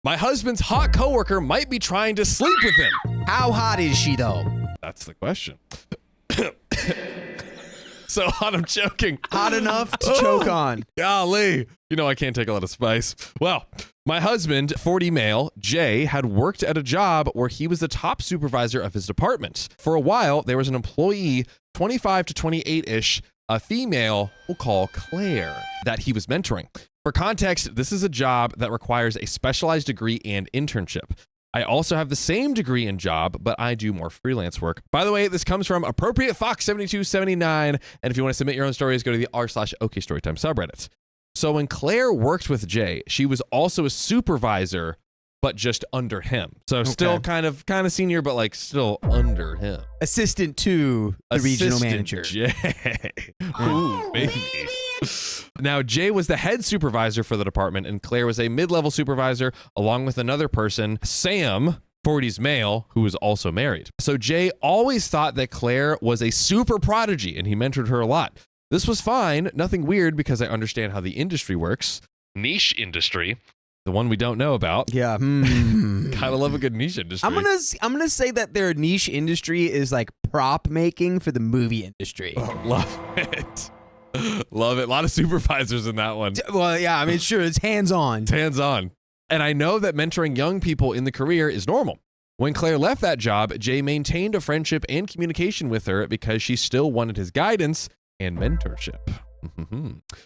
My husband's hot coworker might be trying to sleep with him. How hot is she, though? That's the question. So hot, I'm choking. Hot enough to choke on. Golly. You know I can't take a lot of spice. Well, my husband, 40 male, Jay, had worked at a job where he was the top supervisor of his department. For a while, there was an employee, 25 to 28-ish, a female we'll call Claire, that he was mentoring. For context, this is a job that requires a specialized degree and internship. I also have the same degree and job, but I do more freelance work. By the way, this comes from Appropriate Fox 7279. And if you want to submit your own stories, go to the r/OK Storytime subreddit. So when Claire worked with Jay, she was also a supervisor, but just under him. So still kind of senior, but like still under him. Assistant to the regional manager. Jay. Ooh, baby. Now, Jay was the head supervisor for the department, and Claire was a mid-level supervisor, along with another person, Sam, 40s male, who was also married. So Jay always thought that Claire was a super prodigy, and he mentored her a lot. This was fine, nothing weird, because I understand how the industry works. Niche industry, the one we don't know about. Yeah. Kind of love a good niche industry. I'm gonna say that their niche industry is like prop making for the movie industry. Oh, love it. Love it. A lot of supervisors in that one. Well, yeah, I mean, sure, it's hands-on. It's hands-on. And I know that mentoring young people in the career is normal. When Claire left that job, Jay maintained a friendship and communication with her because she still wanted his guidance and mentorship.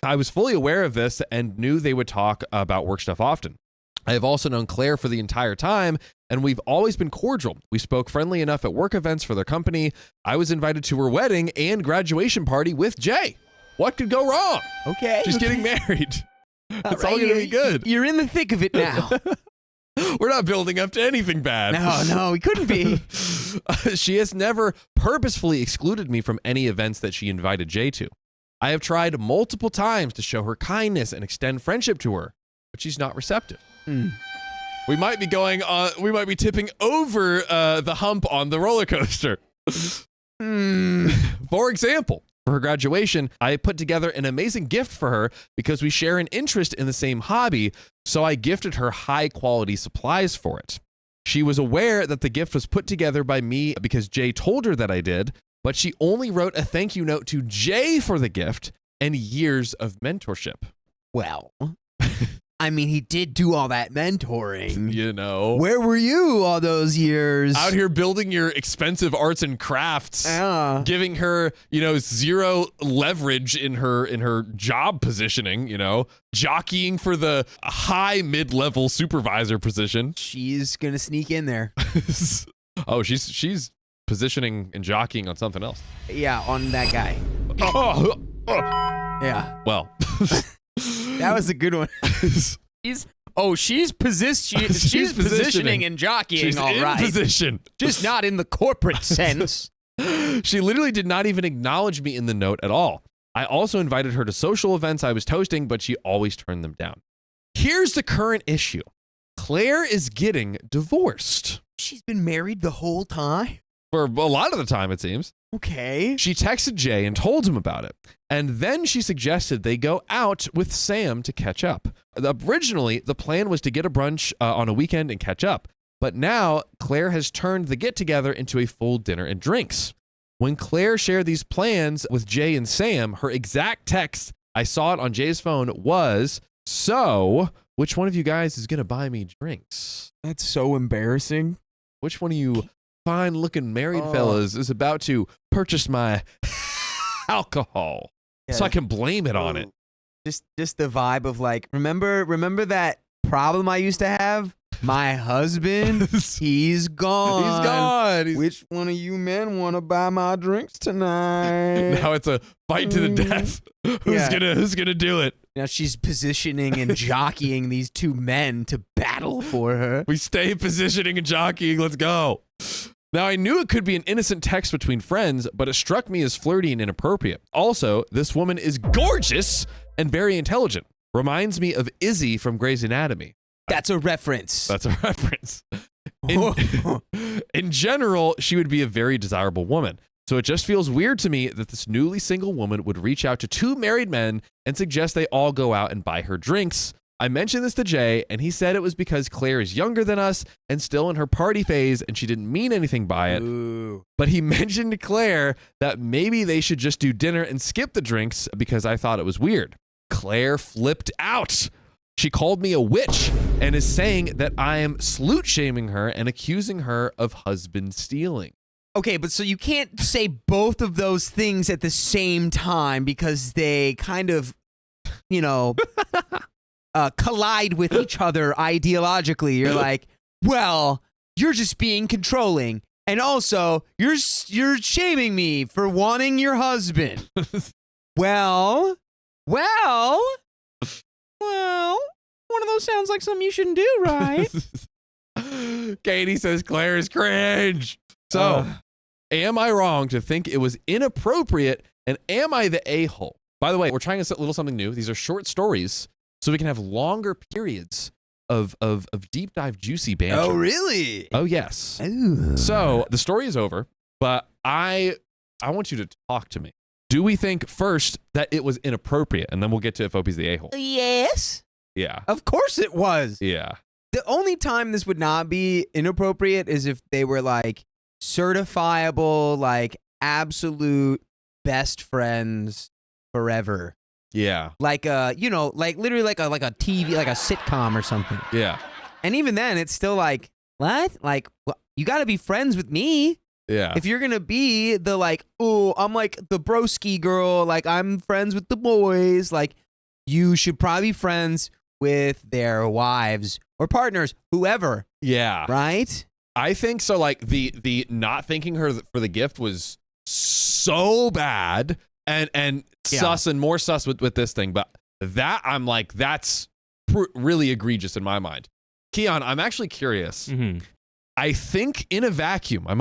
I was fully aware of this and knew they would talk about work stuff often. I have also known Claire for the entire time, and we've always been cordial. We spoke friendly enough at work events for their company. I was invited to her wedding and graduation party with Jay. What could go wrong? Okay. She's getting married. It's all going to be good. You're in the thick of it now. We're not building up to anything bad. No, we couldn't be. She has never purposefully excluded me from any events that she invited Jay to. I have tried multiple times to show her kindness and extend friendship to her, but she's not receptive. We might be tipping over the hump on the roller coaster. For example, for her graduation, I put together an amazing gift for her because we share an interest in the same hobby, so I gifted her high-quality supplies for it. She was aware that the gift was put together by me because Jay told her that I did, but she only wrote a thank you note to Jay for the gift and years of mentorship. Well, I mean, he did do all that mentoring. You know. Where were you all those years? Out here building your expensive arts and crafts. Giving her, zero leverage in her job positioning, jockeying for the high mid-level supervisor position. She's going to sneak in there. Oh, she's positioning and jockeying on something else. Yeah, on that guy. Yeah. Well. That was a good one. She's positioning and jockeying, she's all right. In position. Just not in the corporate sense. She literally did not even acknowledge me in the note at all. I also invited her to social events I was toasting, but she always turned them down. Here's the current issue. Claire is getting divorced. She's been married the whole time? For a lot of the time, it seems. Okay. She texted Jay and told him about it. And then she suggested they go out with Sam to catch up. Originally, the plan was to get a brunch on a weekend and catch up. But now, Claire has turned the get-together into a full dinner and drinks. When Claire shared these plans with Jay and Sam, her exact text, I saw it on Jay's phone, was, "So, which one of you guys is going to buy me drinks?" That's so embarrassing. Which one of you fine-looking married fellas is about to purchase my alcohol so I can blame it on it? Just the vibe of like, remember that problem I used to have? My husband, he's gone. He's gone. Which one of you men want to buy my drinks tonight? Now it's a fight to the death. Who's gonna do it? Now she's positioning and jockeying these two men to battle for her. We stay positioning and jockeying. Let's go. Now, I knew it could be an innocent text between friends, but it struck me as flirty and inappropriate. Also, this woman is gorgeous and very intelligent. Reminds me of Izzy from Grey's Anatomy. That's a reference. That's a reference. In general, she would be a very desirable woman. So it just feels weird to me that this newly single woman would reach out to two married men and suggest they all go out and buy her drinks. I mentioned this to Jay, and he said it was because Claire is younger than us and still in her party phase, and she didn't mean anything by it. Ooh. But he mentioned to Claire that maybe they should just do dinner and skip the drinks because I thought it was weird. Claire flipped out. She called me a witch and is saying that I am slut-shaming her and accusing her of husband stealing. Okay, but so you can't say both of those things at the same time because they kind of, collide with each other ideologically. You're like, well, you're just being controlling. And also, you're shaming me for wanting your husband. Well, one of those sounds like something you shouldn't do, right? Katie says Claire is cringe. So, am I wrong to think it was inappropriate, and am I the a-hole? By the way, we're trying a little something new. These are short stories, so we can have longer periods of deep dive juicy banter. Oh, really? Oh, yes. Ooh. So, the story is over, but I want you to talk to me. Do we think first that it was inappropriate, and then we'll get to if Opie's the a-hole? Yes. Yeah. Of course it was. Yeah. The only time this would not be inappropriate is if they were like certifiable, like absolute best friends forever. Yeah. Like like literally like a TV, like a sitcom or something. Yeah. And even then, it's still like, what? Like, you got to be friends with me. Yeah. If you're gonna be the like, oh, I'm like the broski girl, like I'm friends with the boys, like you should probably be friends with their wives or partners, whoever. Yeah. Right? I think so. Like the not thanking her for the gift was so bad and sus and more sus with this thing. But that I'm like, that's really egregious in my mind. Keon, I'm actually curious. Mm-hmm. I think in a vacuum, I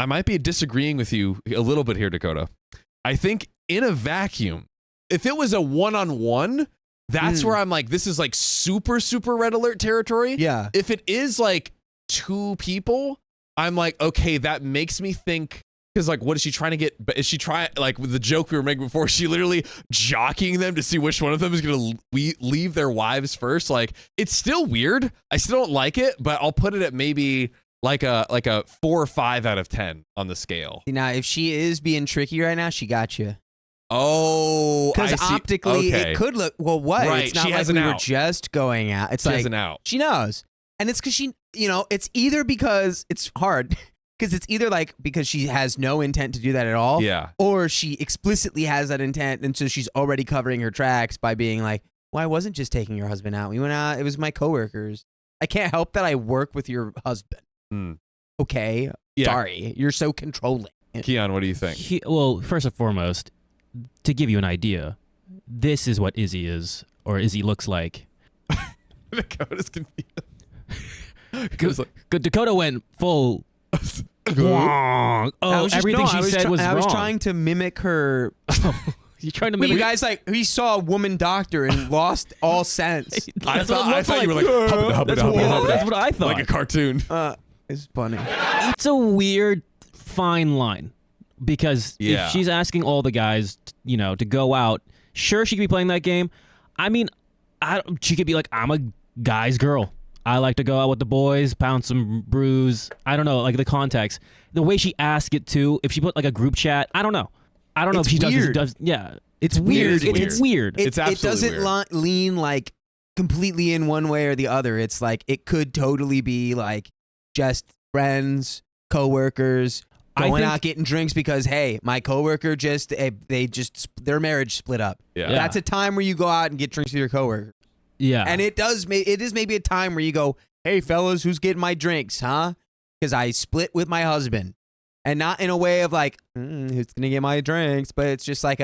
might be disagreeing with you a little bit here, Dakota. I think in a vacuum, if it was a one-on-one, that's where I'm like, this is like super, super red alert territory. Yeah. If it is like two people, I'm like, okay, that makes me think, because like, what is she trying to get? But is she trying, like with the joke we were making before, is she literally jockeying them to see which one of them is going to leave their wives first? Like, it's still weird. I still don't like it, but I'll put it at maybe like a 4 or 5 out of 10 on the scale. Now, if she is being tricky right now, she got you. Oh, because optically it could look, well, what? Right, it's not she like has we an were out. just going out. It's She like has an out. she knows, and it's because she, it's either because it's hard. Because it's either like because she has no intent to do that at all, Yeah. or she explicitly has that intent, and so she's already covering her tracks by being like, "Well, I wasn't just taking your husband out. We went out. It was my coworkers. I can't help that I work with your husband." Okay, Yeah. sorry, you're so controlling. Keon, what do you think? Well, first and foremost, to give you an idea, this is what Izzy is, or Izzy looks like. Dakota's confused. Dakota went full. Wrong. Oh, everything she said was wrong. I was trying to mimic her. You're trying to Wait, mimic. you guys like he saw a woman doctor and lost all sense. I thought you were like, That's what I thought. like a cartoon. It's funny. It's a weird fine line because Yeah. if she's asking all the guys, to go out, sure she could be playing that game. I mean, she could be like, I'm a guy's girl. I like to go out with the boys, pound some brews. I don't know, like the context. The way she asked it too, if she put like a group chat, I don't know. I don't know It's if she weird. does. Yeah. It's weird. It's weird. It's absolutely it doesn't lean like completely in one way or the other. It's like it could totally be like just friends, coworkers, going out getting drinks because hey, my coworker their marriage split up. Yeah. That's a time where you go out and get drinks with your coworker. Yeah. And it is maybe a time where you go, hey fellas, who's getting my drinks, huh? Because I split with my husband. And not in a way of like, who's going to get my drinks? But it's just like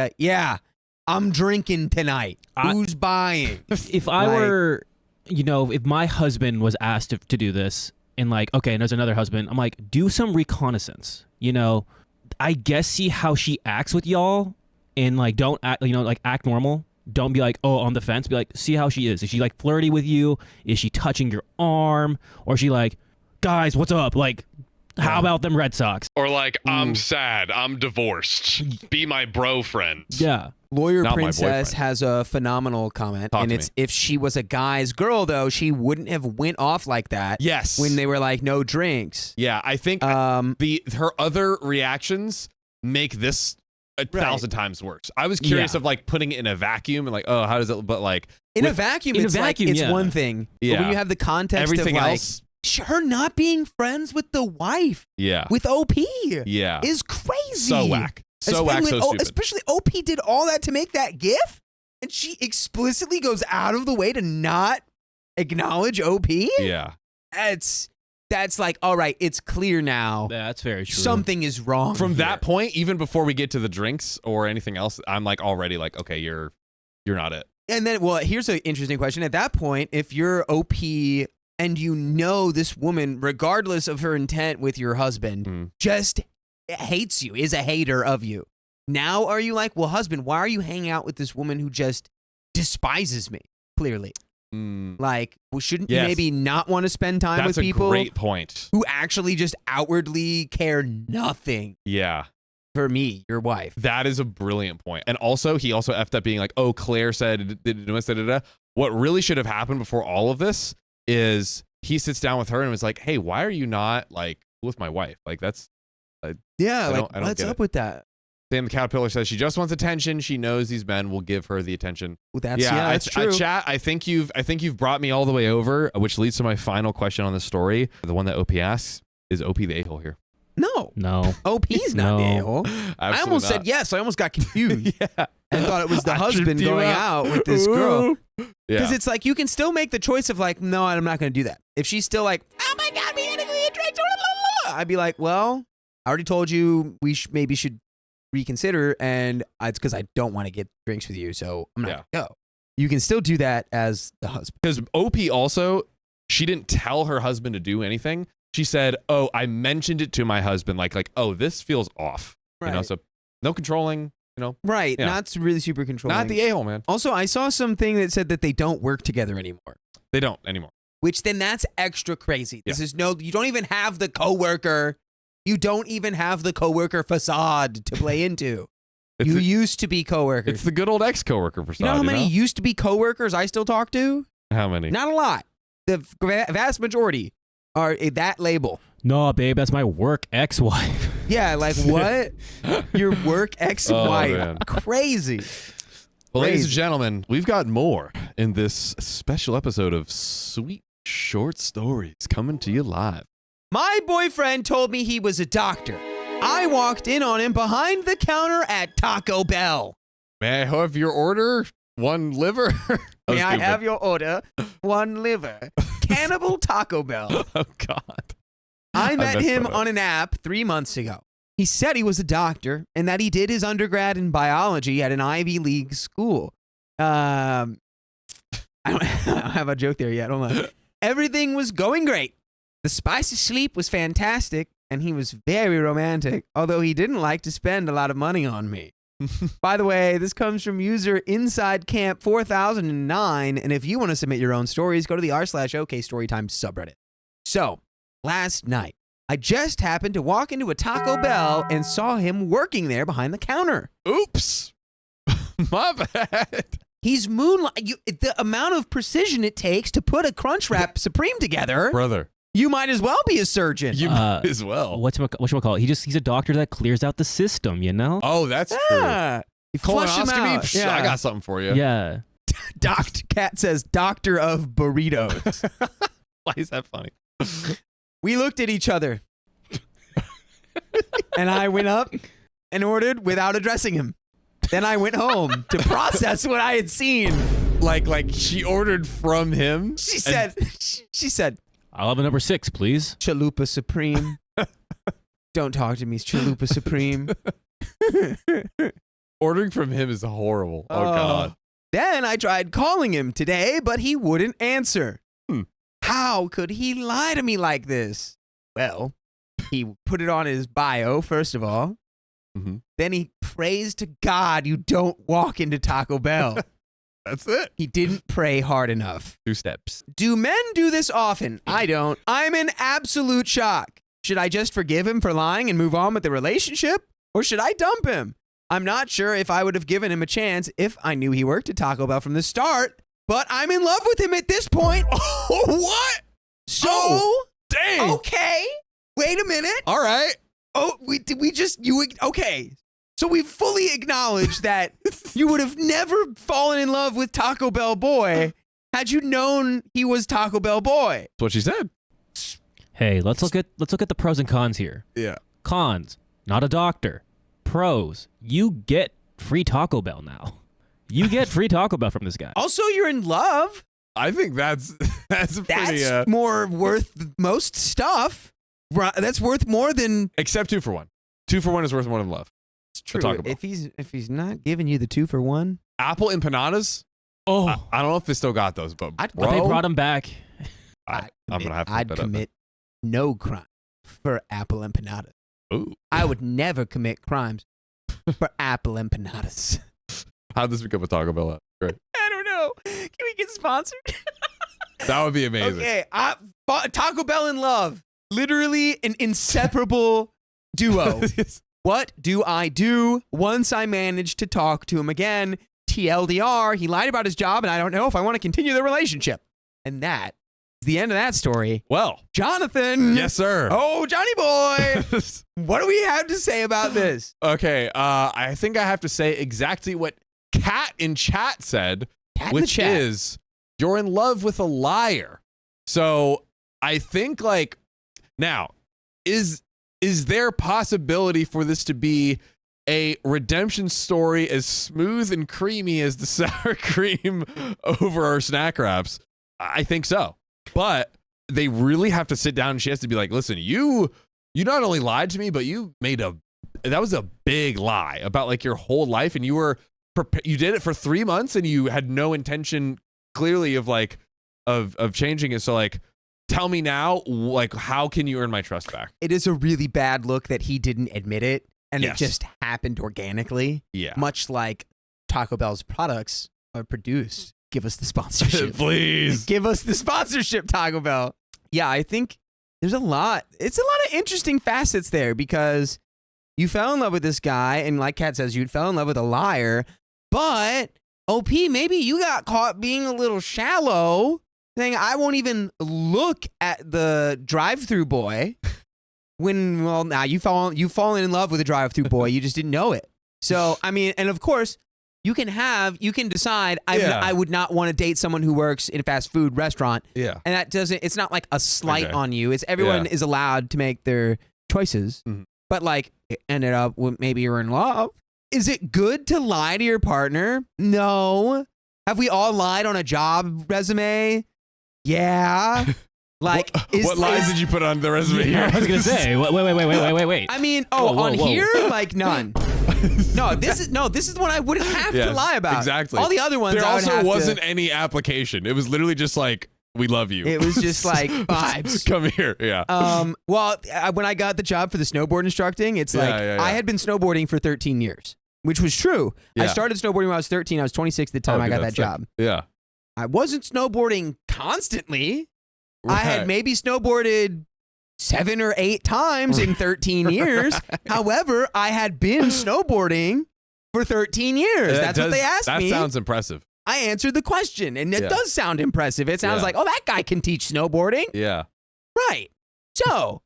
I'm drinking tonight. Who's buying? If I were, if my husband was asked to do this and like, okay, and there's another husband, I'm like, do some reconnaissance. I guess see how she acts with y'all and like don't act, act normal. Don't be like, oh, on the fence. Be like, see how she is. Is she like flirty with you? Is she touching your arm? Or is she like, guys, what's up? Like, how about them Red Sox? Or like, I'm sad. I'm divorced. Be my bro friend. Yeah. Lawyer Not my Princess boyfriend. has a phenomenal comment, Talk and to it's me. if she was a guy's girl, though, she wouldn't have went off like that. Yes. When they were like, no drinks. Yeah, I think her other reactions make this a thousand times worse. I was curious of like putting it in a vacuum and like, oh, how does it? But like in a vacuum, it's one thing. Yeah. But when you have the context everything of like, else, her not being friends with the wife, yeah, with OP, yeah, is crazy. So whack, so whack, so stupid. Especially OP did all that to make that GIF, and she explicitly goes out of the way to not acknowledge OP. Yeah, that's like, all right, it's clear now. That's very true. Something is wrong. From here. that point, even before we get to the drinks or anything else, I'm like already like, okay, you're not it. And then, well, here's an interesting question. At that point, if you're OP and you know this woman, regardless of her intent with your husband, just hates you, is a hater of you. Now, are you like, well, husband, why are you hanging out with this woman who just despises me? Clearly. Like, well, shouldn't you maybe not want to spend time with people? That's a great point. Who actually just outwardly care nothing? Yeah. For me, your wife. That is a brilliant point. And also, he also effed up being like, oh, Claire said, what really should have happened before all of this is he sits down with her and was like, hey, why are you not like with my wife? Like, that's. What's up with that? Sam the Caterpillar says she just wants attention. She knows these men will give her the attention. Well, that's true. Chat, I think you've brought me all the way over, which leads to my final question on the story. The one that OP asks, is OP the a-hole here? No. OP's not the a-hole. I almost said yes. I almost got confused. Yeah. And thought it was the husband going out with this girl. Because Yeah. it's like, you can still make the choice of like, no, I'm not going to do that. If she's still like, oh my God, we had to go get drinks, I'd be like, well, I already told you we maybe should reconsider, and it's because I don't want to get drinks with you, so I'm not going to go. You can still do that as the husband. Because OP also, she didn't tell her husband to do anything. She said, oh, I mentioned it to my husband, like, oh, this feels off. Right. You know, so no controlling, you know. Right. Yeah. Not really super controlling. Not the a-hole, man. Also, I saw something that said that they don't work together anymore. They don't anymore. Which then that's extra crazy. This Yeah. is you don't even have the coworker. You don't even have the coworker facade to play into. You used to be coworkers. It's the good old ex-coworker facade. You know how many used to be coworkers I still talk to? How many? Not a lot. The vast majority are that label. No, babe, that's my work ex-wife. Yeah, like what? Your work ex-wife. man. Crazy. Well, ladies and Crazy. gentlemen, we've got more in this special episode of Sweet Short Stories coming to you live. My boyfriend told me he was a doctor. I walked in on him behind the counter at Taco Bell. May I have your order? One liver? May I have your order? One liver. Cannibal Taco Bell. Oh, God. I met messed him that up. on an app 3 months ago. He said he was a doctor and that he did his undergrad in biology at an Ivy League school. I don't have a joke there yet. Hold on. Everything was going great. The spicy sleep was fantastic, and he was very romantic, although he didn't like to spend a lot of money on me. By the way, this comes from user Inside Camp 4009, and if you want to submit your own stories, go to the r/OK Storytime subreddit. So, last night, I just happened to walk into a Taco Bell and saw him working there behind the counter. Oops. My bad. He's the amount of precision it takes to put a Crunchwrap Supreme together. Brother. You might as well be a surgeon. You might as well. Whatchamacallit? He's a doctor that clears out the system, you know? Oh, that's true. You flush him out. Psh, I got something for you. Yeah. Cat says, doctor of burritos. Why is that funny? We looked at each other. And I went up and ordered without addressing him. Then I went home to process what I had seen. Like she ordered from him? She said, I'll have a number 6, please. Chalupa Supreme. Don't talk to me, Chalupa Supreme. Ordering from him is horrible. Oh, God. Then I tried calling him today, but he wouldn't answer. How could he lie to me like this? Well, he put it on his bio, first of all. Mm-hmm. Then he prays to God you don't walk into Taco Bell. That's it. He didn't pray hard enough. 2 steps. Do men do this often? I don't. I'm in absolute shock. Should I just forgive him for lying and move on with the relationship? Or should I dump him? I'm not sure if I would have given him a chance if I knew he worked at Taco Bell from the start, but I'm in love with him at this point. What? So, Dang. okay. Wait a minute. All right. Oh, okay. So we fully acknowledged that you would have never fallen in love with Taco Bell Boy had you known he was Taco Bell Boy. That's what she said. Hey, let's look at the pros and cons here. Yeah. Cons, not a doctor. Pros, you get free Taco Bell now. You get free Taco Bell from this guy. Also, you're in love. I think that's pretty. That's more worth most stuff. That's worth more than. Except 2 for 1. 2 for 1 is worth more than love. It's true. Taco Bell. If he's not giving you the 2 for 1, Apple empanadas. Oh, I don't know if they still got those, but but they brought him back. I'm gonna have to. I'd look that up. commit no crime for Apple empanadas. Ooh. I would never commit crimes for Apple empanadas. How'd this become a Taco Bell app? Great. I don't know. Can we get sponsored? That would be amazing. Okay, Taco Bell in love. Literally an inseparable duo. What do I do once I manage to talk to him again? TLDR, he lied about his job, and I don't know if I want to continue the relationship. And that is the end of that story. Well, Jonathan. yes, sir. Oh, Johnny boy. What do we have to say about this? Okay, I think I have to say exactly what Kat in chat said, Cat in the which chat. is you're in love with a liar. So I think now is there possibility for this to be a redemption story as smooth and creamy as the sour cream over our snack wraps? I think so. But they really have to sit down and she has to be like, listen, you not only lied to me, but you made that was a big lie about your whole life. And you did it for 3 months and you had no intention clearly of changing it. So tell me now, how can you earn my trust back? It is a really bad look that he didn't admit it and Yes. it just happened organically. Yeah. Much like Taco Bell's products are produced. Give us the sponsorship. Please. Give us the sponsorship, Taco Bell. Yeah, I think there's a lot. It's a lot of interesting facets there because you fell in love with this guy, and like Kat says, you fell in love with a liar. But OP, maybe you got caught being a little shallow, saying I won't even look at the drive-through boy. Now you've fallen in love with a drive-through boy, you just didn't know it. So I mean, and of course. You can decide I would not want to date someone who works in a fast food restaurant. Yeah. And it's not like a slight Okay. on you. It's everyone is allowed to make their choices. Mhm. But it ended up with maybe you're in love. Is it good to lie to your partner? No. Have we all lied on a job resume? Yeah. What lies did you put on the resume I here? was gonna say, wait. I mean, Whoa. on here, none. No, this is the one I wouldn't have to lie about. Exactly. All the other ones, There I would also have to- wasn't any application. It was literally just we love you. It was just vibes. Come here. Yeah. Well, when I got the job for the snowboard instructing, it's Yeah. I had been snowboarding for 13 years, which was true. I Yeah. started snowboarding when I was 13. I was 26 at the time I got that job. Yeah. I wasn't snowboarding constantly. I had Right. maybe snowboarded 7 or 8 times in 13 years. However, I had been snowboarding for 13 years. That's what they asked me. That sounds impressive. I answered the question, and it Yeah. does sound impressive. It sounds Yeah. like, oh, that guy can teach snowboarding. Yeah. Right. So,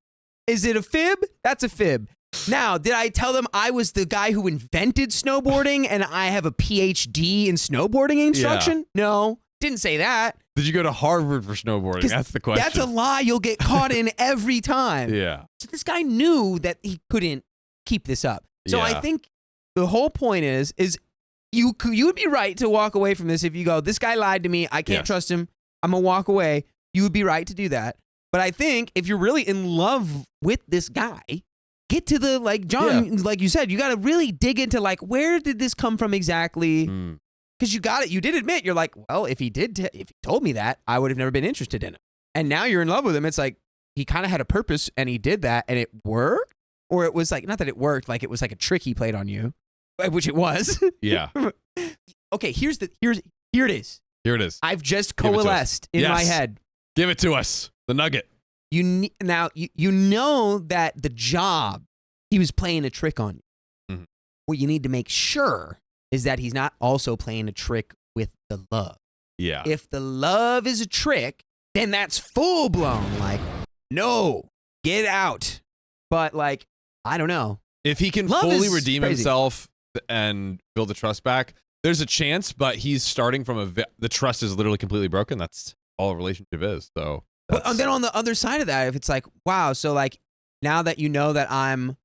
is it a fib? That's a fib. Now, did I tell them I was the guy who invented snowboarding and I have a PhD in snowboarding instruction? No, didn't say that. Did you go to Harvard for snowboarding? 'Cause That's the question. That's a lie you'll get caught in every time. Yeah. So this guy knew that he couldn't keep this up. So Yeah. I think the whole point is you would be right to walk away from this if you go, this guy lied to me. I can't Yes. trust him. I'm going to walk away. You would be right to do that. But I think if you're really in love with this guy, get to the, John, like you said, you got to really dig into where did this come from exactly? Mm. Because you did admit, you're like, well, if he told me that, I would have never been interested in him. And now you're in love with him. It's like, he kind of had a purpose and he did that and it worked. Or it was not that it worked, it was a trick he played on you, which it was. Yeah. Okay, here it is. Here it is. I've just Give it to us. coalesced in my Yes. head. Give it to us. The nugget. You know that the job, he was playing a trick on you. Mhm. what you need to make sure is that he's not also playing a trick with the love. Yeah. If the love is a trick, then that's full blown. Like, no, get out. But like, I don't know. If he can Love fully is redeem crazy. himself and build the trust back, there's a chance, but he's starting from the trust is literally completely broken. That's all a relationship is. So, But then on the other side of that, if it's like, wow, so like now that you know that I'm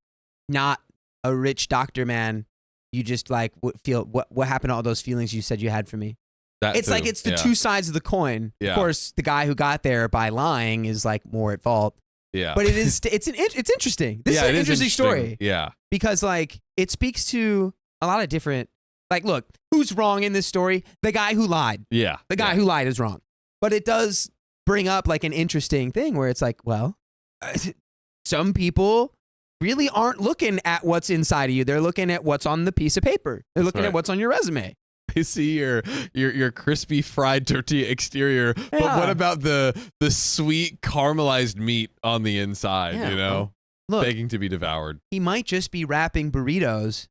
not a rich doctor man, you just like feel what happened to all those feelings you said you had for me? It's like it's the two sides of the coin. Yeah. Of course, the guy who got there by lying is like more at fault. Yeah. But it's interesting. This is an interesting story. Yeah. Because like it speaks to a lot of different, like, look, who's wrong in this story? The guy who lied. Yeah. The guy who lied is wrong. But it does bring up like an interesting thing where it's like, well, some people really aren't looking at what's inside of you. They're looking at what's on the piece of paper. They're looking at what's on your resume. I see your crispy fried tortilla exterior, but what about the sweet caramelized meat on the inside, Yeah. you know? Look, begging to be devoured. he might just be wrapping burritos,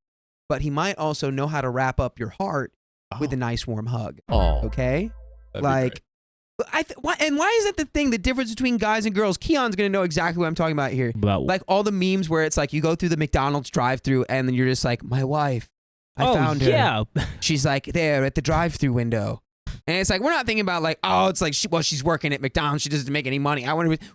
but he might also know how to wrap up your heart with a nice warm hug. Oh. Okay? That'd be Like, why is that the thing? The difference between guys and girls? Keon's going to know exactly what I'm talking about here. Like all the memes where it's like you go through the McDonald's drive-thru and then you're just like, my wife, I found her. Yeah. She's like there at the drive-thru window. And it's like, we're not thinking about like, oh, it's like, she's working at McDonald's. She doesn't make any money.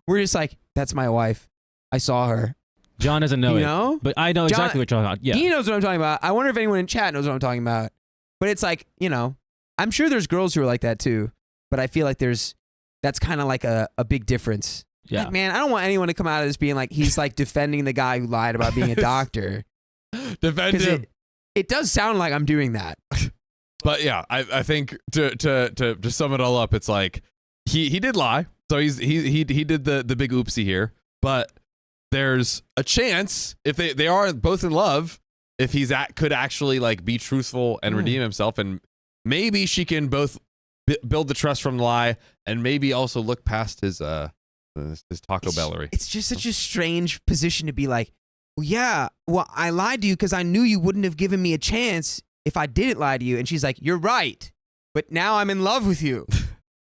We're just like, that's my wife. I saw her. John doesn't know You it, know? but I know exactly what you're talking about. Yeah. He knows what I'm talking about. I wonder if anyone in chat knows what I'm talking about. But it's like, you know, I'm sure there's girls who are like that too. But I feel like that's kind of like a big difference. Yeah. Like, man, I don't want anyone to come out of this being like, he's like defending the guy who lied about being a doctor. Defend him. It does sound like I'm doing that. But yeah, I think to sum it all up, it's like he did lie. So he did the big oopsie here. But there's a chance if they are both in love, if could actually like be truthful and redeem himself, and maybe she can both build the trust from the lie, and maybe also look past his Taco Bellery. It's just such a strange position to be like, well, yeah, well, I lied to you because I knew you wouldn't have given me a chance if I didn't lie to you. And she's like, you're right, but now I'm in love with you.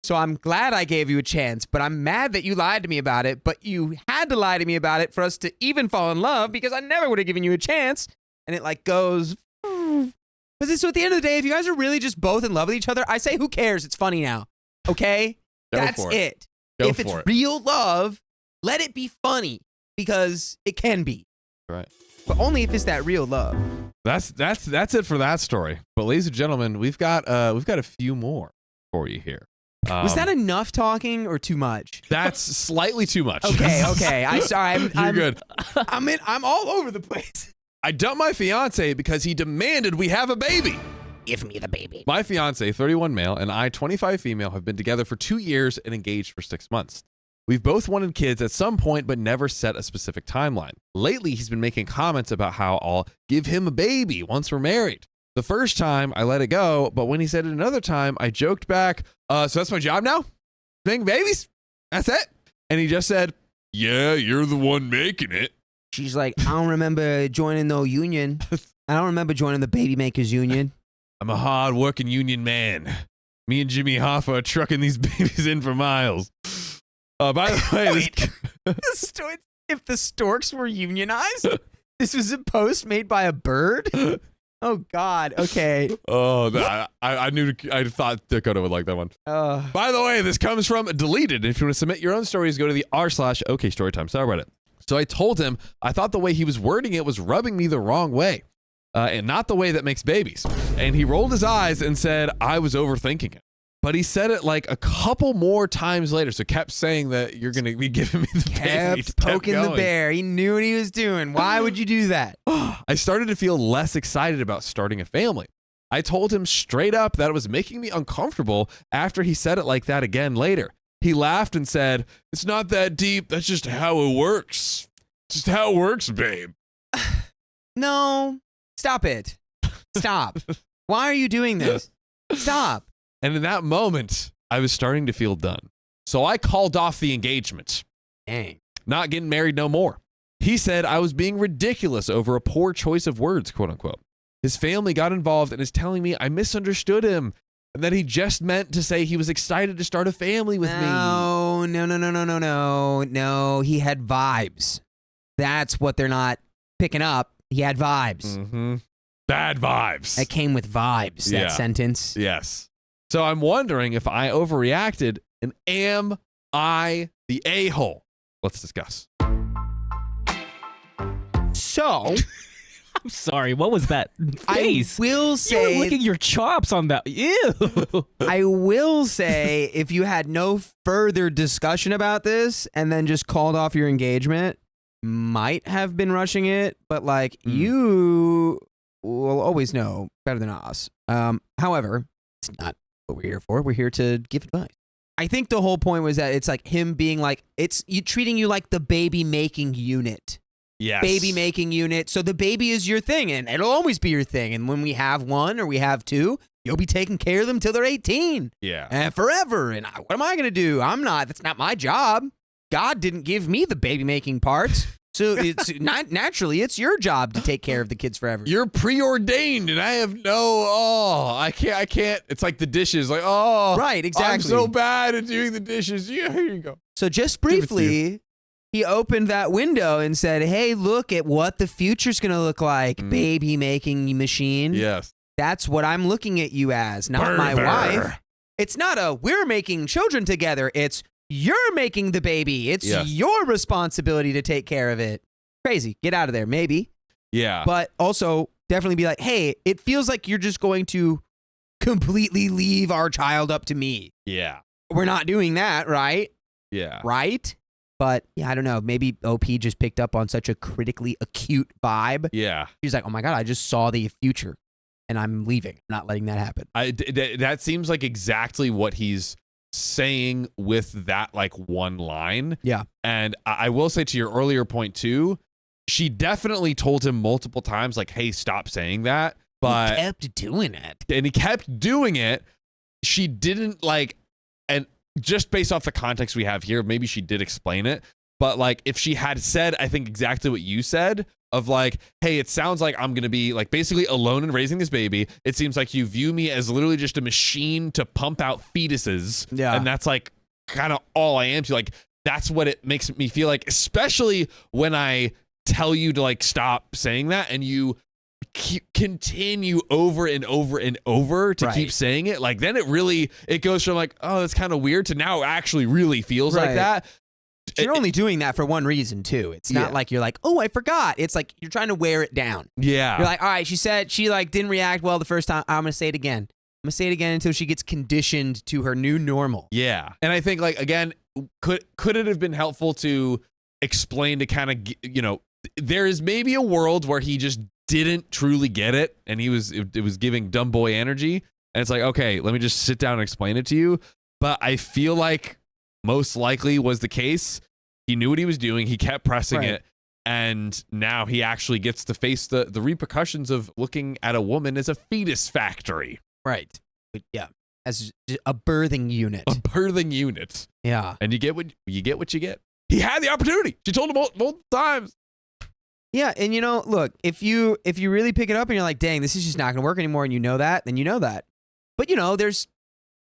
So I'm glad I gave you a chance, but I'm mad that you lied to me about it, but you had to lie to me about it for us to even fall in love because I never would have given you a chance. And it like goes, so at the end of the day, if you guys are really just both in love with each other, I say, who cares? It's funny now. Okay? That's it. If it's real love, let it be funny because it can be. Right. But only if it's that real love. That's it for that story. But ladies and gentlemen, we've got a few more for you here. Was that enough talking or too much? That's slightly too much. Okay. I'm good. I'm all over the place. I dumped my fiance because he demanded we have a baby. Give me the baby. My fiance, 31 male, and I, 25 female, have been together for 2 years and engaged for 6 months. We've both wanted kids at some point, but never set a specific timeline. Lately, he's been making comments about how I'll give him a baby once we're married. The first time, I let it go, but when he said it another time, I joked back, so that's my job now? Making babies? That's it? And he just said, yeah, you're the one making it. She's like, I don't remember joining no union. I don't remember joining the baby makers union. I'm a hard-working union man. Me and Jimmy Hoffa are trucking these babies in for miles. By the way, if the storks were unionized, this was a post made by a bird? Oh, God. Okay. Oh, I thought Dakota would like that one. By the way, this comes from Deleted. If you want to submit your own stories, go to the r/OKStorytime subreddit. So I told him I thought the way he was wording it was rubbing me the wrong way, and not the way that makes babies. And he rolled his eyes and said I was overthinking it. But he said it like a couple more times later, so kept saying that you're going to be giving me the baby. Kept poking the bear. He knew what he was doing. Why would you do that? I started to feel less excited about starting a family. I told him straight up that it was making me uncomfortable after he said it like that again later. He laughed and said, it's not that deep. That's just how it works. Just how it works, babe. No. Stop it. Stop. Why are you doing this? Stop. And in that moment, I was starting to feel done. So I called off the engagement. Dang. Not getting married no more. He said I was being ridiculous over a poor choice of words, quote unquote. his family got involved and is telling me I misunderstood him and that he just meant to say he was excited to start a family with me. No. He had vibes. That's what they're not picking up. He had vibes. Mm-hmm. Bad vibes. That came with vibes, that sentence. Yes. So I'm wondering if I overreacted, and am I the a-hole? Let's discuss. So, I'm sorry. What was that face? I will You say, were licking your chops on that. Ew. I will say, if you had no further discussion about this and then just called off your engagement, might have been rushing it, but like you will always know better than us. However, it's not what we're here for. We're here to give advice. I think the whole point was that it's like him being like, it's you treating you like the baby making unit. Yes. Baby making unit. So the baby is your thing and it'll always be your thing. And when we have one or we have two, you'll be taking care of them till they're 18. Yeah. And forever. And what am I going to do? That's not my job. God didn't give me the baby making parts. So it's not naturally, it's your job to take care of the kids forever. You're preordained, and I have I can't. It's like the dishes. Like, right, exactly. I'm so bad at doing the dishes. Yeah, here you go. So just briefly, he opened that window and said, hey, look at what the future's going to look like, baby making machine. Yes. That's what I'm looking at you as, not my wife. It's not we're making children together. It's you're making the baby. It's your responsibility to take care of it. Crazy. Get out of there, maybe. Yeah. But also definitely be like, hey, it feels like you're just going to completely leave our child up to me. Yeah. We're not doing that, right? Yeah. Right? But yeah, I don't know. Maybe OP just picked up on such a critically acute vibe. Yeah. She's like, oh my God, I just saw the future and I'm leaving. I'm not letting that happen. That seems like exactly what he's saying with that like one line. Yeah. And I will say to your earlier point too, she definitely told him multiple times like, hey, stop saying that. But he kept doing it. And he kept doing it. She didn't like, and just based off the context we have here, maybe she did explain it. But like if she had said, I think exactly what you said of like, hey, it sounds like I'm going to be like basically alone in raising this baby. It seems like you view me as literally just a machine to pump out fetuses. Yeah. And that's like kind of all I am to like, that's what it makes me feel like, especially when I tell you to like stop saying that and you continue over and over and over to keep saying it. Like then it goes from like, oh, that's kind of weird to now it actually really feels like that. You're only doing that for one reason too. It's not like you're like, oh, I forgot. It's like you're trying to wear it down. Yeah. You're like, all right, she like didn't react well the first time. I'm going to say it again. I'm going to say it again until she gets conditioned to her new normal. Yeah. And I think like, again, could it have been helpful to explain to kind of, there is maybe a world where he just didn't truly get it and it was giving dumb boy energy. And it's like, okay, let me just sit down and explain it to you. But I feel like most likely was the case. He knew what he was doing. He kept pressing it. And now he actually gets to face the repercussions of looking at a woman as a fetus factory. Right. Yeah. As a birthing unit. A birthing unit. Yeah. And you get what you get. He had the opportunity. She told him multiple times. Yeah, and look, if you really pick it up and you're like, dang, this is just not going to work anymore, and you know that, then you know that. But there's,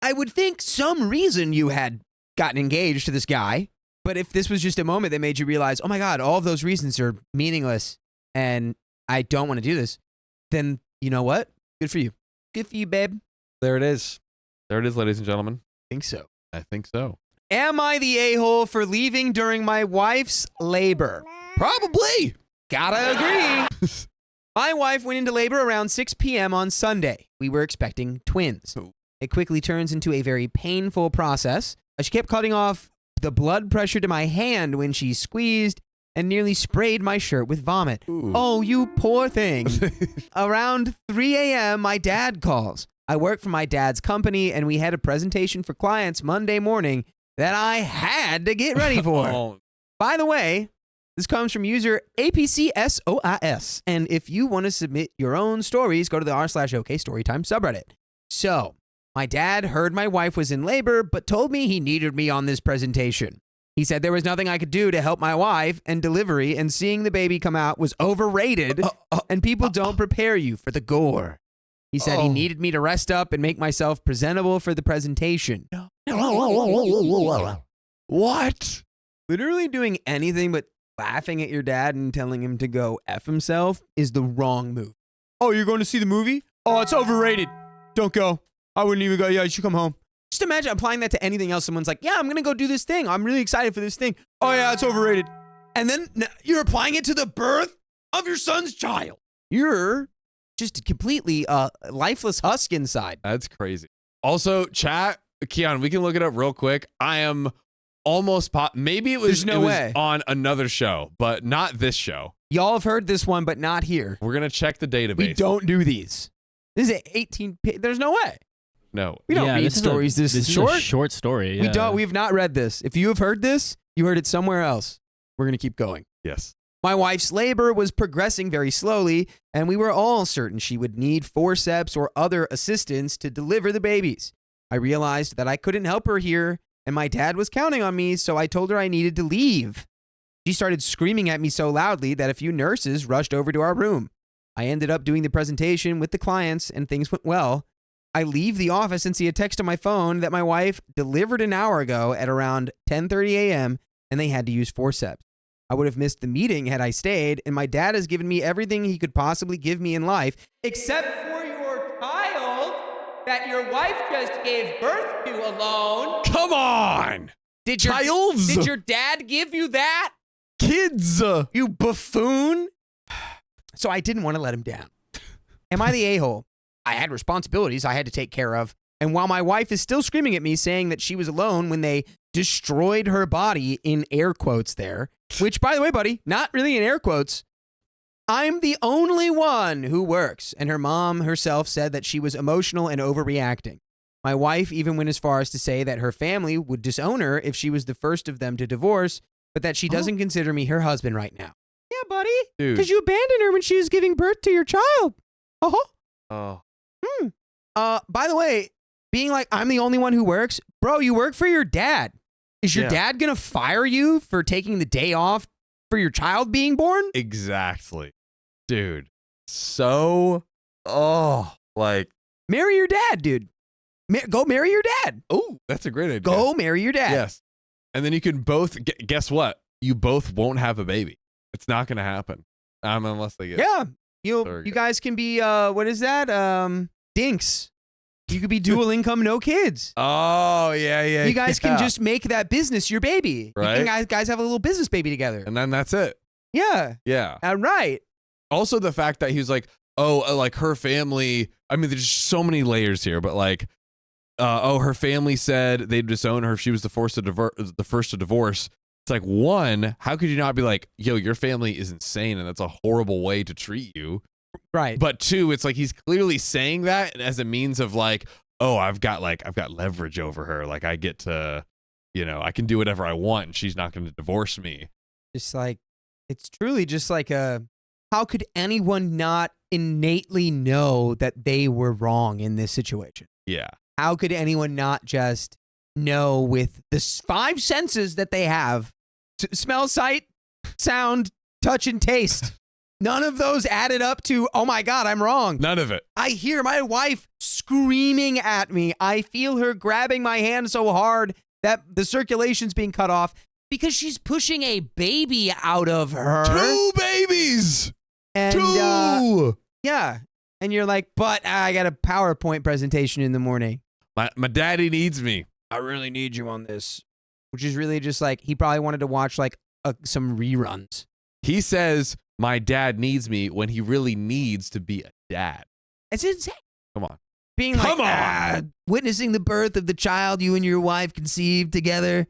I would think, some reason you had gotten engaged to this guy. But if this was just a moment that made you realize, oh my God, all of those reasons are meaningless, and I don't want to do this, then you know what? Good for you. Good for you, babe. There it is. There it is, ladies and gentlemen. I think so. I think so. Am I the a-hole for leaving during my wife's labor? Probably. Gotta agree. My wife went into labor around 6 p.m. on Sunday. We were expecting twins. It quickly turns into a very painful process. She kept cutting off the blood pressure to my hand when she squeezed and nearly sprayed my shirt with vomit. Ooh. Oh, you poor thing. Around 3 a.m., my dad calls. I work for my dad's company, and we had a presentation for clients Monday morning that I had to get ready for. By the way, this comes from user APCSOIS. And if you want to submit your own stories, go to the r/OK Storytime subreddit. So, my dad heard my wife was in labor, but told me he needed me on this presentation. He said there was nothing I could do to help my wife, and delivery and seeing the baby come out was overrated, and people don't prepare you for the gore. He said he needed me to rest up and make myself presentable for the presentation. What? Literally doing anything but laughing at your dad and telling him to go F himself is the wrong move. Oh, you're going to see the movie? Oh, it's overrated. Don't go. I wouldn't even go. Yeah, you should come home. Just imagine applying that to anything else. Someone's like, yeah, I'm going to go do this thing. I'm really excited for this thing. Oh, yeah, it's overrated. And then you're applying it to the birth of your son's child. You're just a completely lifeless husk inside. That's crazy. Also, chat, Keon, we can look it up real quick. I am almost maybe it was on another show, but not this show. Y'all have heard this one, but not here. We're gonna check the database. We don't do these. This is 18. There's no way. No, we don't read stories this short. Is a short story. Yeah. We don't. We've not read this. If you have heard this, you heard it somewhere else. We're gonna keep going. Yes. My wife's labor was progressing very slowly, and we were all certain she would need forceps or other assistance to deliver the babies. I realized that I couldn't help her here, and my dad was counting on me, so I told her I needed to leave. She started screaming at me so loudly that a few nurses rushed over to our room. I ended up doing the presentation with the clients, and things went well. I leave the office and see a text on my phone that my wife delivered an hour ago at around 10:30 a.m., and they had to use forceps. I would have missed the meeting had I stayed, and my dad has given me everything he could possibly give me in life, except for your child that your wife just gave birth to alone. Come on! Did your dad give you that? Kids! You buffoon! So I didn't want to let him down. Am I the a-hole? I had responsibilities I had to take care of, and while my wife is still screaming at me saying that she was alone when they destroyed her body, in air quotes there, which, by the way, buddy, not really in air quotes, I'm the only one who works, and her mom herself said that she was emotional and overreacting. My wife even went as far as to say that her family would disown her if she was the first of them to divorce, but that she doesn't consider me her husband right now. Yeah, buddy, because you abandoned her when she was giving birth to your child. Oh. By the way, being like, I'm the only one who works, bro, you work for your dad. Is your dad going to fire you for taking the day off for your child being born? Exactly. Dude. So, like. Marry your dad, dude. Go marry your dad. Oh, that's a great idea. Go marry your dad. Yes. And then you can both, guess what? You both won't have a baby. It's not going to happen. Unless they get. Yeah. You guys can be, what is that? Dinks. You could be dual income, no kids. Oh, yeah. You guys can just make that business your baby. Right. You can guys have a little business baby together. And then that's it. Yeah. Yeah. Right. Also, the fact that he was like, like her family. I mean, there's so many layers here, but like, her family said they'd disown her if she was the first to divorce. It's like, one, how could you not be like, yo, your family is insane and that's a horrible way to treat you? Right. But two, it's like he's clearly saying that as a means of like, oh, I've got leverage over her. Like I get to, I can do whatever I want and she's not going to divorce me. Just like, it's truly just like how could anyone not innately know that they were wrong in this situation? Yeah. How could anyone not just know with the 5 senses that they have, smell, sight, sound, touch, and taste? None of those added up to, oh my God, I'm wrong. None of it. I hear my wife screaming at me. I feel her grabbing my hand so hard that the circulation's being cut off because she's pushing a baby out of her. 2 babies. And, 2. Yeah. And you're like, but I got a PowerPoint presentation in the morning. My daddy needs me. I really need you on this. Which is really just like, he probably wanted to watch like some reruns. He says, my dad needs me when he really needs to be a dad. It's insane. Come on. Being like, witnessing the birth of the child you and your wife conceived together.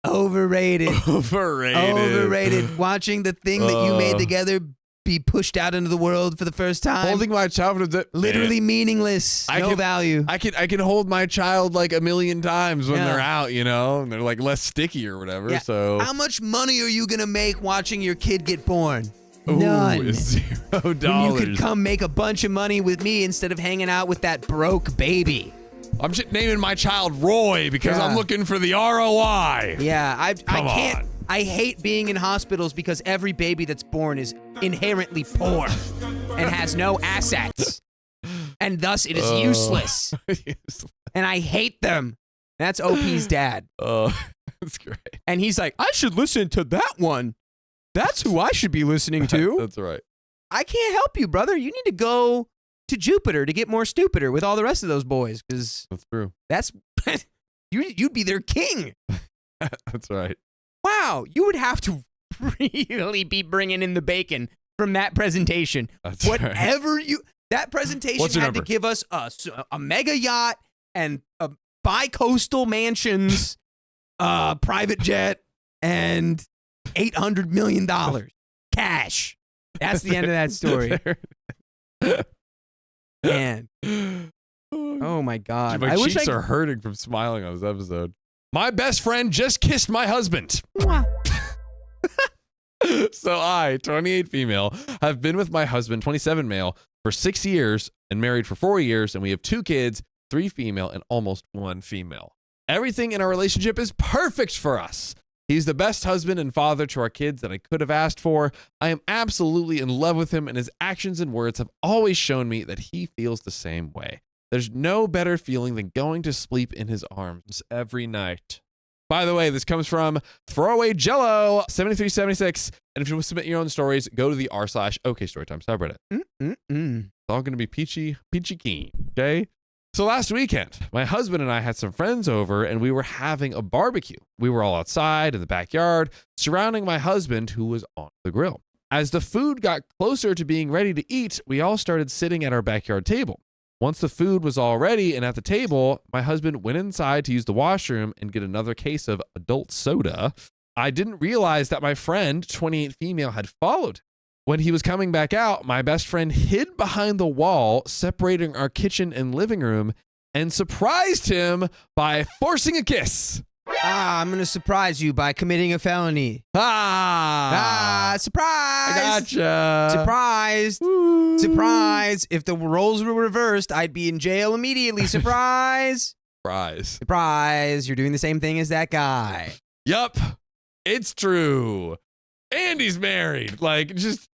Overrated. Overrated. Watching the thing that you made together be pushed out into the world for the first time. Holding my child. Literally meaningless. No value. I can hold my child like a million times when they're out, and they're like less sticky or whatever. Yeah. So how much money are you going to make watching your kid get born? Ooh, None. $0. When you could come make a bunch of money with me instead of hanging out with that broke baby. I'm just naming my child Roy because I'm looking for the ROI. Yeah, I Come can't. on. I hate being in hospitals because every baby that's born is inherently poor and has no assets, and thus it is useless. And I hate them. That's OP's dad. Oh, that's great. And he's like, I should listen to that one. That's who I should be listening to. That's right. I can't help you, brother. You need to go to Jupiter to get more stupider with all the rest of those boys, because That's true. that's you'd be their king. That's right. Wow, you would have to really be bringing in the bacon from that presentation. That's right. Whatever that presentation What's your had number? to give us a mega yacht and a bi-coastal mansions, private jet, and $800 million cash. That's the end of that story. Man. Oh my God. My I wish cheeks are hurting from smiling on this episode. My best friend just kissed my husband. So I, 28 female, have been with my husband, 27 male, for 6 years and married for 4 years, and we have 2 kids, 3 female and almost 1 female. Everything in our relationship is perfect for us. He's the best husband and father to our kids that I could have asked for. I am absolutely in love with him, and his actions and words have always shown me that he feels the same way. There's no better feeling than going to sleep in his arms every night. By the way, this comes from Throwaway Jello 7376. And if you want to submit your own stories, go to the r/OKStorytime subreddit. It's all going to be peachy keen, okay? So last weekend, my husband and I had some friends over and we were having a barbecue. We were all outside in the backyard, surrounding my husband who was on the grill. As the food got closer to being ready to eat, we all started sitting at our backyard table. Once the food was all ready and at the table, my husband went inside to use the washroom and get another case of adult soda. I didn't realize that my friend, 28 female, had followed. When he was coming back out, my best friend hid behind the wall separating our kitchen and living room and surprised him by forcing a kiss. I'm going to surprise you by committing a felony. Surprise! I gotcha. Surprised. Ooh. Surprise. If the roles were reversed, I'd be in jail immediately. Surprise. Surprise. Surprise. You're doing the same thing as that guy. Yup. It's true. And he's married. Like, just,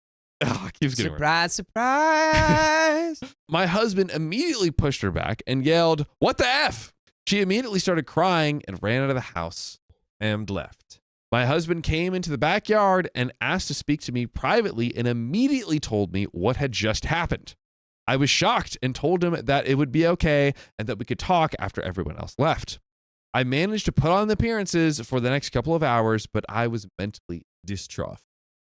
keeps getting worse. Surprise. My husband immediately pushed her back and yelled, "What the F?" She immediately started crying and ran out of the house and left. My husband came into the backyard and asked to speak to me privately and immediately told me what had just happened. I was shocked and told him that it would be okay and that we could talk after everyone else left. I managed to put on the appearances for the next couple of hours, but I was mentally distraught.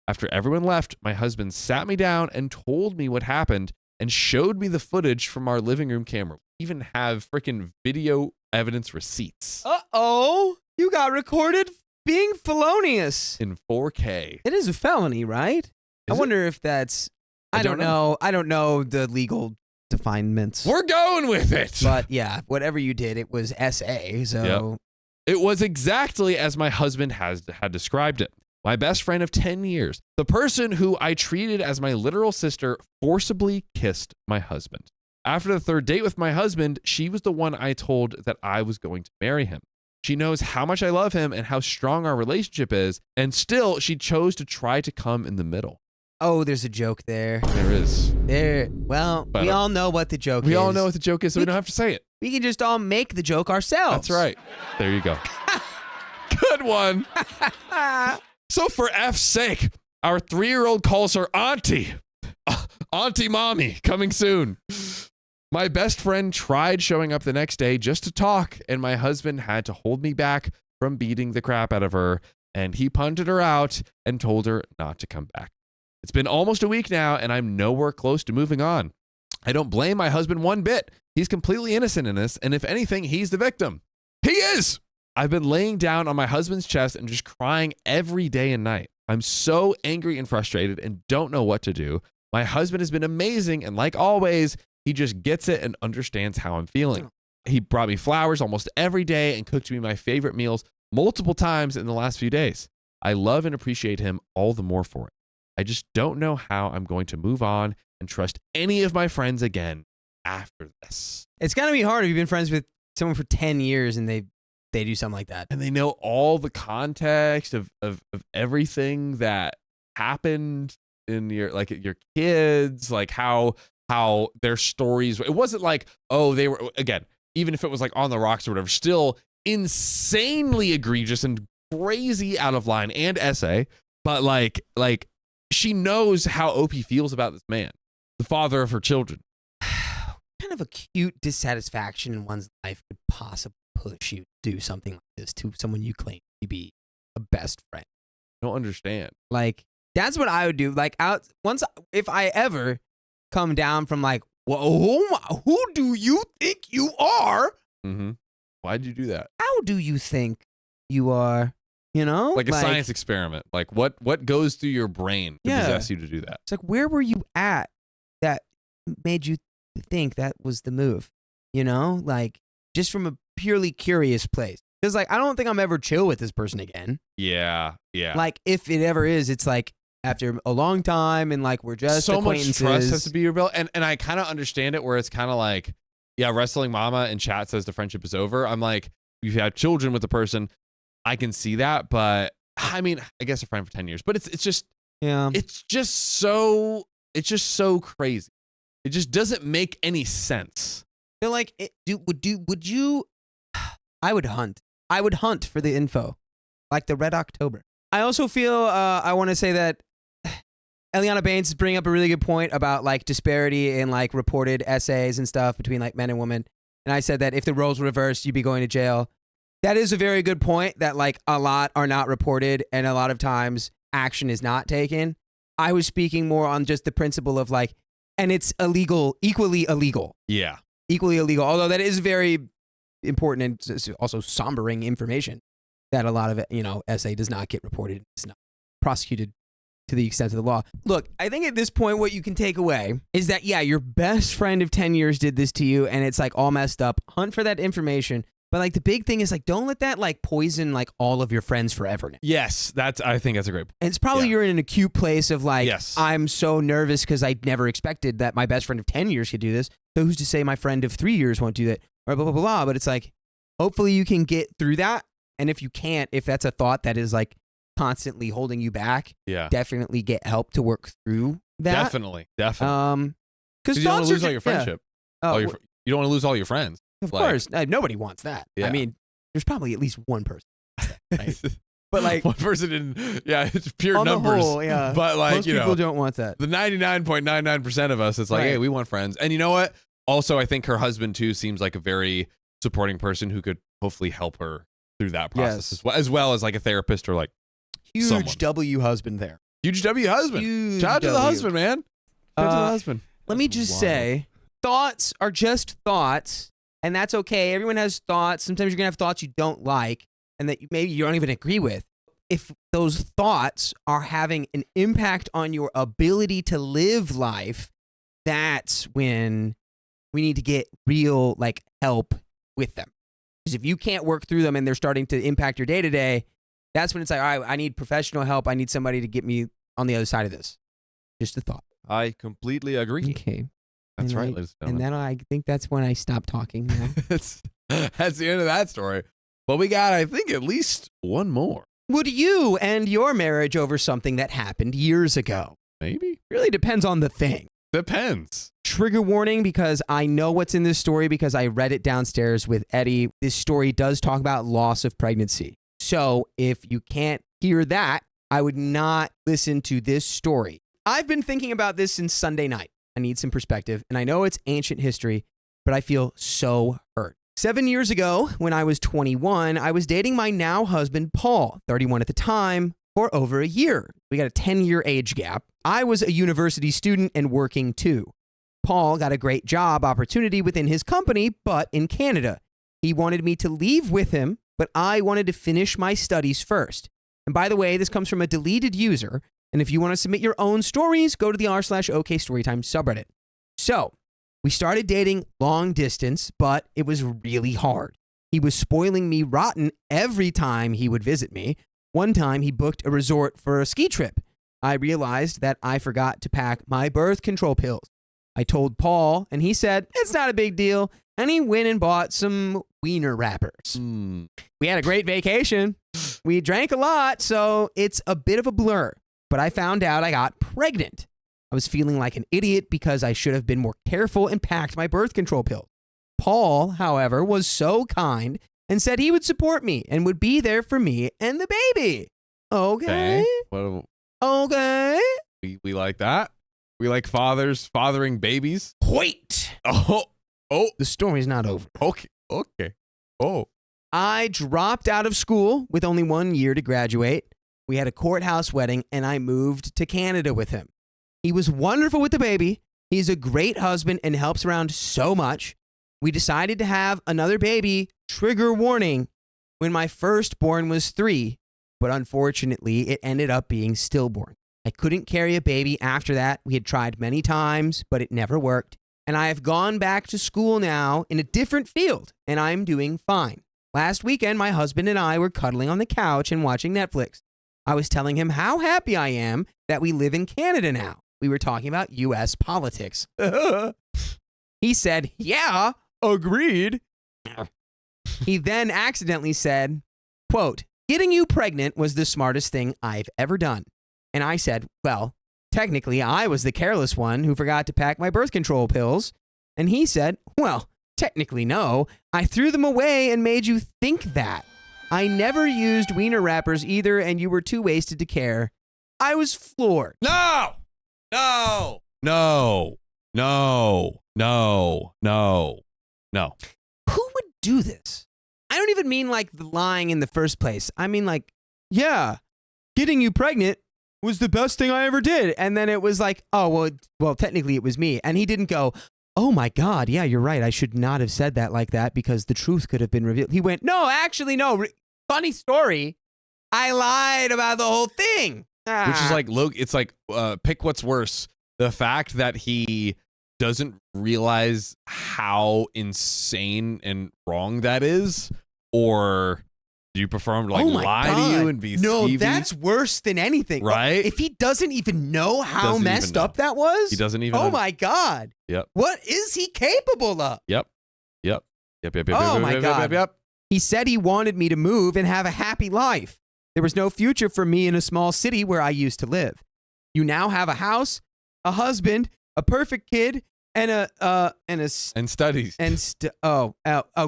After everyone left, my husband sat me down and told me what happened and showed me the footage from our living room camera. We even have freaking video evidence receipts. Uh-oh. You got recorded being felonious. In 4K. It is a felony, right? I wonder if that's... I don't know. I don't know the legal definements. We're going with it. But yeah, whatever you did, it was SA. So Yep. It was exactly as my husband had described it. My best friend of 10 years, the person who I treated as my literal sister, forcibly kissed my husband. After the third date with my husband, she was the one I told that I was going to marry him. She knows how much I love him and how strong our relationship is, and still she chose to try to come in the middle. Oh, there's a joke there. There is. Well, we all know what the joke is. We all know what the joke is, so we don't have to say it. We can just all make the joke ourselves. That's right. There you go. Good one. So for F's sake, our 3-year-old calls her Auntie. Auntie Mommy, coming soon. My best friend tried showing up the next day just to talk, and my husband had to hold me back from beating the crap out of her, and he punted her out and told her not to come back. It's been almost a week now, and I'm nowhere close to moving on. I don't blame my husband one bit. He's completely innocent in this, and if anything, he's the victim. He is! I've been laying down on my husband's chest and just crying every day and night. I'm so angry and frustrated and don't know what to do. My husband has been amazing, and like always, he just gets it and understands how I'm feeling. He brought me flowers almost every day and cooked me my favorite meals multiple times in the last few days. I love and appreciate him all the more for it. I just don't know how I'm going to move on and trust any of my friends again after this. It's going to be hard if you've been friends with someone for 10 years and they do something like that. And they know all the context of everything that happened in your kids, like how their stories. It wasn't like, oh, they were, again, even if it was like on the rocks or whatever, still insanely egregious and crazy out of line and essay. But like she knows how OP feels about this man, the father of her children. Kind of acute dissatisfaction in one's life could possibly push you to do something like this to someone you claim to be a best friend. I don't understand. Like, that's what I would do. Like, if I ever come down from like, whoa, who do you think you are? Mm-hmm. Why'd you do that? How do you think you are? You know? Like a science experiment. Like what goes through your brain to possess you to do that? It's like, where were you at that made you think that was the move? You know? Like, just from a purely curious place. Because, like, I don't think I'm ever chill with this person again. Yeah. Like, if it ever is, it's like after a long time and, like, we're just so acquaintances. much trust has to be rebuilt. And I kind of understand it where it's kind of like, yeah, wrestling mama in chat says the friendship is over. I'm like, if you have children with the person, I can see that. But, I mean, I guess a friend for 10 years. But it's just so crazy. It just doesn't make any sense. They're like, would you? I would hunt. I would hunt for the info, like the Red October. I also feel I want to say that Eliana Baines is bringing up a really good point about like disparity in like reported essays and stuff between like men and women. And I said that if the roles were reversed, you'd be going to jail. That is a very good point. That like a lot are not reported, and a lot of times action is not taken. I was speaking more on just the principle of like, and it's illegal, equally illegal. Yeah. Equally illegal, although that is very important and also sombering information that a lot of it, essay does not get reported. It's not prosecuted to the extent of the law. Look, I think at this point, what you can take away is that, yeah, your best friend of 10 years did this to you and it's like all messed up. Hunt for that information. But like the big thing is like, don't let that like poison like all of your friends forever now. Yes, I think that's a great point. And it's probably you're in an acute place of like, yes. I'm so nervous because I never expected that my best friend of 10 years could do this. So who's to say my friend of 3 years won't do that? Or blah, blah, blah, blah. But it's like, hopefully you can get through that. And if you can't, if that's a thought that is like constantly holding you back, definitely get help to work through that. Definitely. Because you don't want to lose all your friendship. Yeah. You don't want to lose all your friends. Of course. Nobody wants that. Yeah. I mean, there's probably at least one person. Right? But like one person it's pure numbers. The whole, yeah. But like, most people don't want that. The 99.99% of us, it's like, hey, we want friends. And you know what? Also, I think her husband too seems like a very supporting person who could hopefully help her through that process as well as like a therapist or like huge someone. W husband there. Huge W husband. Huge Shout out to the husband, man. Shout out to the husband. Let me just say, thoughts are just thoughts, and that's okay. Everyone has thoughts. Sometimes you're gonna have thoughts you don't like, and that maybe you don't even agree with. If those thoughts are having an impact on your ability to live life, that's when we need to get real like help with them. Because if you can't work through them and they're starting to impact your day to day, that's when it's like, all right, I need professional help. I need somebody to get me on the other side of this. Just a thought. I completely agree. Okay. That's right, ladies and gentlemen. And then I think that's when I stop talking now. That's the end of that story. But we got, I think, at least one more. Would you end your marriage over something that happened years ago? Maybe. Really depends on the thing. Depends. Trigger warning, because I know what's in this story because I read it downstairs with Eddie. This story does talk about loss of pregnancy. So if you can't hear that, I would not listen to this story. I've been thinking about this since Sunday night. I need some perspective, and I know it's ancient history, but I feel so hurt. 7 years ago, when I was 21, I was dating my now husband, Paul, 31 at the time, for over a year. We got a 10-year age gap. I was a university student and working too. Paul got a great job opportunity within his company, but in Canada. He wanted me to leave with him, but I wanted to finish my studies first. And by the way, this comes from a deleted user. And if you want to submit your own stories, go to the r/OK Storytime subreddit. So we started dating long distance, but it was really hard. He was spoiling me rotten every time he would visit me. One time he booked a resort for a ski trip. I realized that I forgot to pack my birth control pills. I told Paul, and he said, it's not a big deal. And he went and bought some wiener wrappers. Mm. We had a great vacation. We drank a lot, so it's a bit of a blur. But I found out I got pregnant. I was feeling like an idiot because I should have been more careful and packed my birth control pill. Paul, however, was so kind and said he would support me and would be there for me and the baby. Okay. Okay. We like that. We like fathering babies. Wait. Oh. The story's not over. Okay. Oh. I dropped out of school with only 1 year to graduate. We had a courthouse wedding, and I moved to Canada with him. He was wonderful with the baby. He's a great husband and helps around so much. We decided to have another baby, trigger warning, when my firstborn was 3, but unfortunately, it ended up being stillborn. I couldn't carry a baby after that. We had tried many times, but it never worked. And I have gone back to school now in a different field, and I'm doing fine. Last weekend, my husband and I were cuddling on the couch and watching Netflix. I was telling him how happy I am that we live in Canada now. We were talking about U.S. politics. He said, yeah, agreed. He then accidentally said, quote, getting you pregnant was the smartest thing I've ever done. And I said, well, technically, I was the careless one who forgot to pack my birth control pills. And he said, well, technically, no. I threw them away and made you think that. I never used wiener wrappers either, and you were too wasted to care. I was floored. No. Who would do this? I don't even mean like the lying in the first place. I mean like, yeah, getting you pregnant was the best thing I ever did. And then it was like, oh, well, technically it was me. And he didn't go, oh my God, yeah, you're right. I should not have said that like that because the truth could have been revealed. He went, no, actually, no. Funny story. I lied about the whole thing. Which is like, it's like, pick what's worse. The fact that he doesn't realize how insane and wrong that is, or do you prefer him to like lie to you and be no, skeevy? that's worse than anything. Right? If he doesn't even know how messed up that was. He doesn't even. Oh my God. Yep. What is he capable of? Yep. Oh my God. He said he wanted me to move and have a happy life. There was no future for me in a small city where I used to live. You now have a house, a husband, a perfect kid, and studies. Oh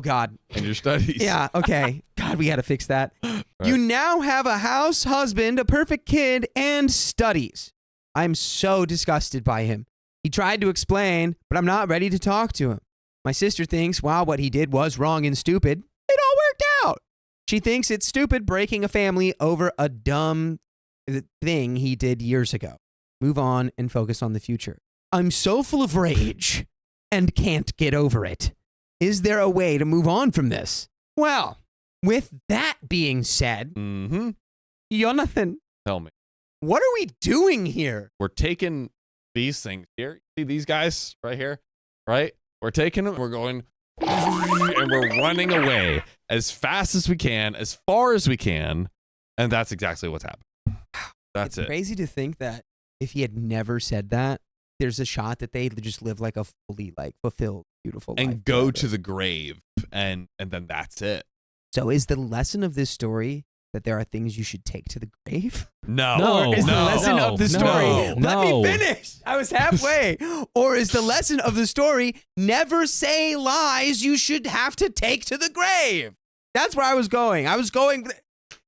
God. And your studies. Yeah. Okay. God, we got to fix that. Right. You now have a house, husband, a perfect kid, and studies. I'm so disgusted by him. He tried to explain, but I'm not ready to talk to him. My sister thinks, wow, what he did was wrong and stupid. It all worked out. She thinks it's stupid breaking a family over a dumb thing he did years ago. Move on and focus on the future. I'm so full of rage and can't get over it. Is there a way to move on from this? Well, with that being said, Jonathan, tell me, what are we doing here? We're taking these things here. See these guys right here, right? We're taking them. We're going, and we're running away as fast as we can, as far as we can, and that's exactly what's happened. That's it's crazy to think that if he had never said that, there's a shot that they just live like a fully like fulfilled, beautiful life. And go to the grave, and then that's it. So is the lesson of this story that there are things you should take to the grave? No. Or is the lesson of the story, let me finish. I was halfway. Or is the lesson of the story, never say lies you should have to take to the grave? That's where I was going.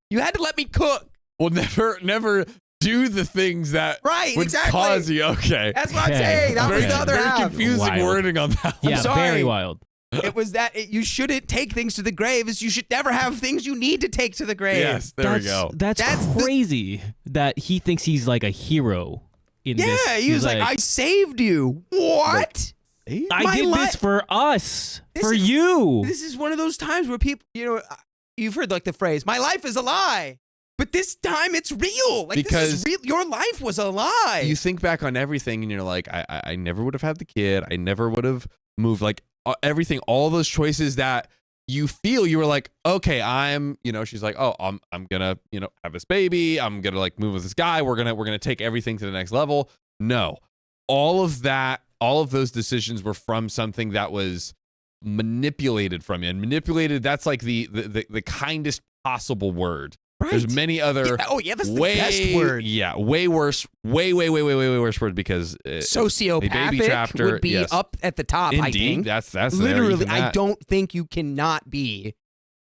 You had to let me cook. Well, never do the things that would cause you. Okay. That's what I'm saying. That was the other half. Very confusing wording on that one. Yeah, very wild. It was that you shouldn't take things to the grave. You should never have things you need to take to the grave. Yes, we go. That's crazy that he thinks he's like a hero in this. Yeah, he was like, I saved you. What? I did this for us, for you. This is one of those times where people, you've heard like the phrase, my life is a lie. But this time it's real. Like, because this is real. Your life was a lie. You think back on everything and you're like, I never would have had the kid. I never would have moved. Like everything, all those choices that you feel, you were like, okay, she's like, oh, I'm gonna, have this baby. I'm gonna like move with this guy. We're gonna take everything to the next level. No, all of those decisions were from something that was manipulated from you. And manipulated, that's like the kindest possible word. Right. There's many other that's the best word. Yeah, way worse, way worse word because sociopathic would be up at the top. Indeed, I think that's literally. I don't think you cannot be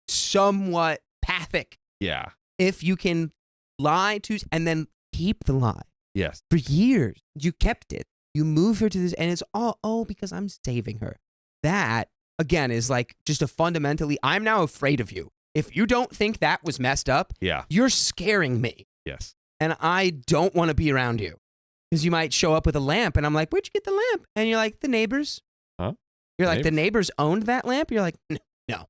somewhat pathic. Yeah. If you can lie to and then keep the lie. Yes. For years, you kept it. You move her to this, and it's all because I'm saving her. That again is like just a fundamentally. I'm now afraid of you. If you don't think that was messed up, you're scaring me. Yes. And I don't want to be around you. Because you might show up with a lamp, and I'm like, where'd you get the lamp? And you're like, the neighbors. Huh? You're like, the neighbors owned that lamp? You're like, no,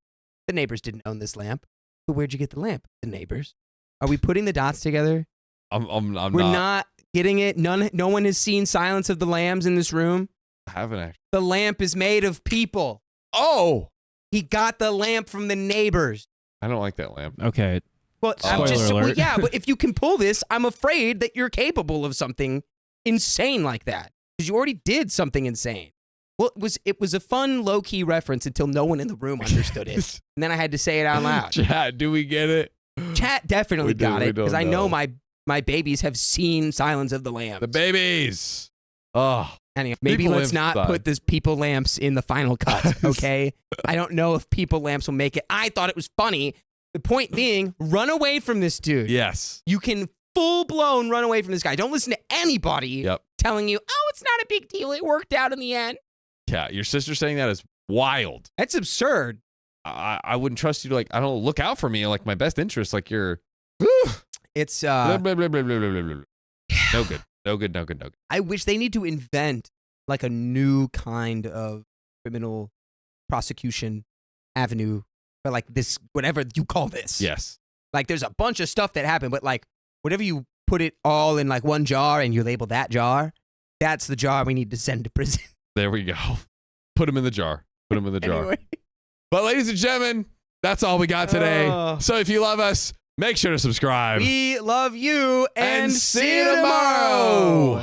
the neighbors didn't own this lamp. But where'd you get the lamp? The neighbors. Are we putting the dots together? I'm We're not getting it. No one has seen Silence of the Lambs in this room. I haven't actually. The lamp is made of people. Oh! He got the lamp from the neighbors. I don't like that lamp. Okay. Well, Spoiler alert. but if you can pull this, I'm afraid that you're capable of something insane like that. Because you already did something insane. Well, it was a fun, low-key reference until no one in the room understood it. And then I had to say it out loud. Chat, do we get it? Chat definitely got it. Because I know know my babies have seen Silence of the Lambs. The babies. Oh. Anyway, maybe People let's lamps not put this people lamps in the final cut, okay? I don't know if people lamps will make it. I thought it was funny. The point being, run away from this dude. Yes. You can full-blown run away from this guy. Don't listen to anybody telling you, oh, it's not a big deal. It worked out in the end. Yeah, your sister saying that is wild. That's absurd. I wouldn't trust you to, like, I don't know, look out for me, like, my best interest, like, you're... It's, blah, blah, blah, blah, blah, blah, blah. No good. No good, no good, no good. I wish they need to invent, like, a new kind of criminal prosecution avenue for, like, this, whatever you call this. Yes. Like, there's a bunch of stuff that happened, but, like, whatever you put it all in, like, one jar and you label that jar, that's the jar we need to send to prison. There we go. Put him in the jar. Put him in the jar. Anyway. But ladies and gentlemen, that's all we got today. So if you love us, make sure to subscribe. We love you and see you tomorrow.